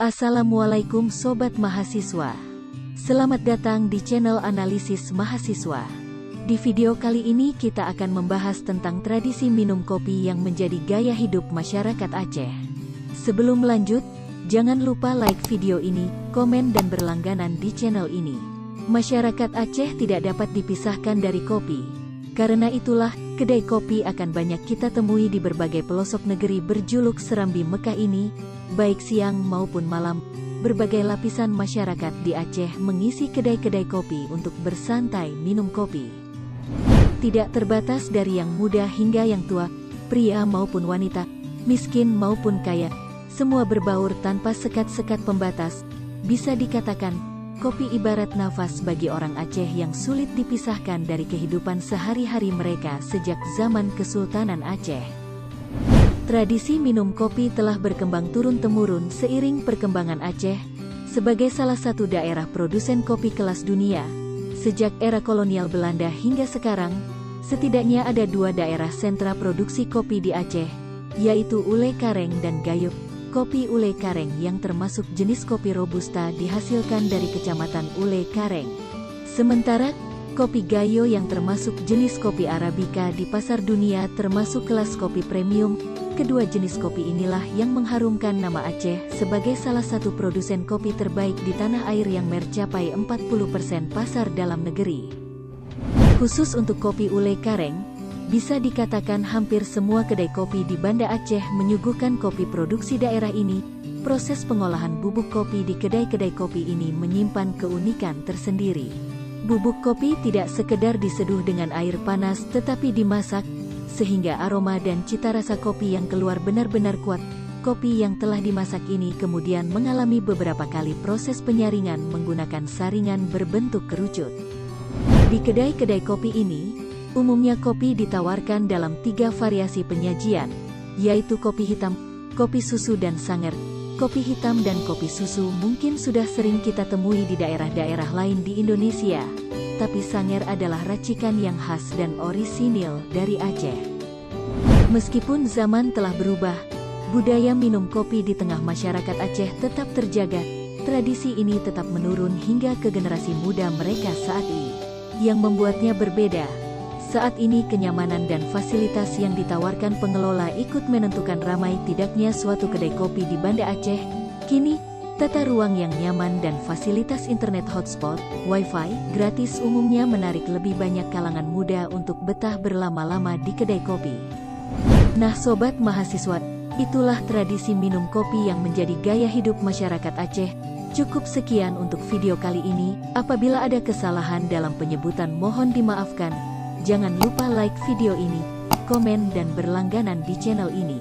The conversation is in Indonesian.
Assalamualaikum Sobat Mahasiswa. Selamat datang di channel Analisis Mahasiswa. Di video kali ini kita akan membahas tentang tradisi minum kopi yang menjadi gaya hidup masyarakat Aceh. Sebelum lanjut, jangan lupa like video ini, komen dan berlangganan di channel ini. Masyarakat Aceh tidak dapat dipisahkan dari kopi. Karena itulah, kedai kopi akan banyak kita temui di berbagai pelosok negeri berjuluk Serambi Mekah ini, baik siang maupun malam. Berbagai lapisan masyarakat di Aceh mengisi kedai-kedai kopi untuk bersantai minum kopi. Tidak terbatas dari yang muda hingga yang tua, pria maupun wanita, miskin maupun kaya, semua berbaur tanpa sekat-sekat pembatas. Bisa dikatakan, kopi ibarat nafas bagi orang Aceh yang sulit dipisahkan dari kehidupan sehari-hari mereka sejak zaman Kesultanan Aceh. Tradisi minum kopi telah berkembang turun-temurun seiring perkembangan Aceh sebagai salah satu daerah produsen kopi kelas dunia. Sejak era kolonial Belanda hingga sekarang, setidaknya ada dua daerah sentra produksi kopi di Aceh, yaitu Ule Kareng dan Gayo. Kopi Ule Kareng yang termasuk jenis kopi Robusta dihasilkan dari kecamatan Ule Kareng. Sementara, kopi Gayo yang termasuk jenis kopi Arabica di pasar dunia termasuk kelas kopi premium. Kedua jenis kopi inilah yang mengharumkan nama Aceh sebagai salah satu produsen kopi terbaik di tanah air yang mencapai 40% pasar dalam negeri. Khusus untuk kopi Ule Kareng, bisa dikatakan hampir semua kedai kopi di Banda Aceh menyuguhkan kopi produksi daerah ini. Proses pengolahan bubuk kopi di kedai-kedai kopi ini menyimpan keunikan tersendiri. Bubuk kopi tidak sekedar diseduh dengan air panas tetapi dimasak, sehingga aroma dan cita rasa kopi yang keluar benar-benar kuat. Kopi yang telah dimasak ini kemudian mengalami beberapa kali proses penyaringan menggunakan saringan berbentuk kerucut. Di kedai-kedai kopi ini, umumnya kopi ditawarkan dalam 3 variasi penyajian, yaitu kopi hitam, kopi susu dan sanger. Kopi hitam dan kopi susu mungkin sudah sering kita temui di daerah-daerah lain di Indonesia, tapi sanger adalah racikan yang khas dan orisinil dari Aceh. Meskipun zaman telah berubah, budaya minum kopi di tengah masyarakat Aceh tetap terjaga. Tradisi ini tetap menurun hingga ke generasi muda mereka saat ini. Yang membuatnya berbeda, saat ini kenyamanan dan fasilitas yang ditawarkan pengelola ikut menentukan ramai tidaknya suatu kedai kopi di Banda Aceh. Kini, tata ruang yang nyaman dan fasilitas internet hotspot, wifi, gratis umumnya menarik lebih banyak kalangan muda untuk betah berlama-lama di kedai kopi. Nah Sobat Mahasiswa, itulah tradisi minum kopi yang menjadi gaya hidup masyarakat Aceh. Cukup sekian untuk video kali ini, apabila ada kesalahan dalam penyebutan mohon dimaafkan. Jangan lupa like video ini, komen dan berlangganan di channel ini.